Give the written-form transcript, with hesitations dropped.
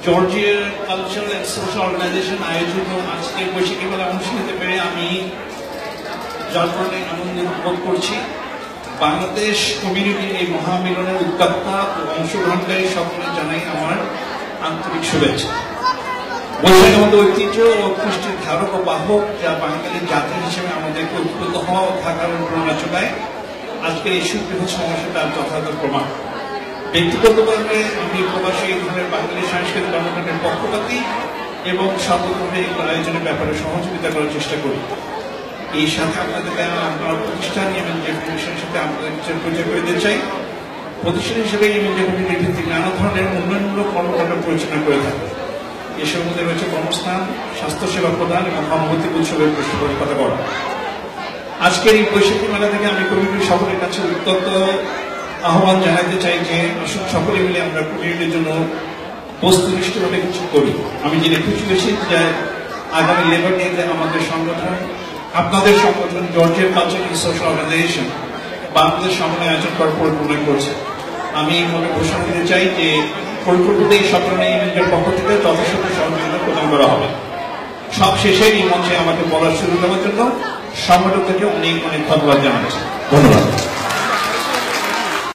জর্জিয়ার cultural and social organisation আয়োজিত আজকের বৈশাখী মেলা অংশ নিতে পেরে আমি যার কারণে আনন্দিত বোধ করছি। বাংলাদেশ কমিউনিটির এই মহামিলনের উদ্যোক্তা ও অংশগ্রহণকারী সকলে জানাই আমার আন্তরিক শুভেচ্ছা। বৈশাখী আমাদের ঐতিহ্য ও কৃষ্টির ধারক ও বাহক, যা বাঙালির জাতি হিসেবে আমাদেরকে উদ্বুদ্ধ হওয়া ও থাকার অনুপ্রেরণা যোগায়। আজকের এই সুবৃহৎ সমাবেশে তার যথাযথ প্রমাণ। ব্যক্তিগতভাবে আমি প্রবাসী এই ধরনের বাঙালি সাংস্কৃতিক কর্মকাণ্ডের পক্ষপাতী এবং সর্বভাবে এই আয়োজনের ব্যাপারে সহযোগিতা করার চেষ্টা করি। এই সাথে আপনাদেরকে আপনার প্রতিষ্ঠান ইমেঞ্জিয়া ফাউন্ডেশনের সাথে আপনাদের পরিচয় করে দিতে চাই। প্রতিষ্ঠান হিসেবে ইমেঞ্জিয়া ফাউন্ডেশনের ভিত্তিক নানা ধরনের উন্নয়নমূলক কর্মকাণ্ড পরিচালনা করে থাকে। এসবের মধ্যে রয়েছে কর্মস্থান, স্বাস্থ্যসেবা প্রদান এবং কর্মবর্তী উৎসবের পৃষ্ঠপোষকতা করা। আজকের এই বৈশাখী মেলা থেকে আমি কমিউনিটির সকলের কাছে উদ্যত আহ্বান জানাতে চাই যে আসুন সকলে মিলে আমরা কমিউনিটির জন্য বস্তুনিষ্ঠভাবে কিছু করি। আমি জেনে খুশি হয়েছি যে আগামী লেবার ডেতে আমাদের সংগঠন, আপনাদের সংগঠন Georgia cultural and social organization Bangladesh সম্মেলন আয়োজন করার পরিকল্পনা করছে। আমি এই মনে ঘোষণা দিতে চাই যে পরিকল্পিত এই সম্মেলনে ইমেঞ্জিয়ার পক্ষ থেকে যথেষ্ট সহযোগিতা প্রদান করা হবে। সব শেষে এই মঞ্চে আমাকে বলার সুযোগ দেওয়ার জন্য সংগঠন থেকে অনেক অনেক ধন্যবাদ জানাচ্ছি। ধন্যবাদ।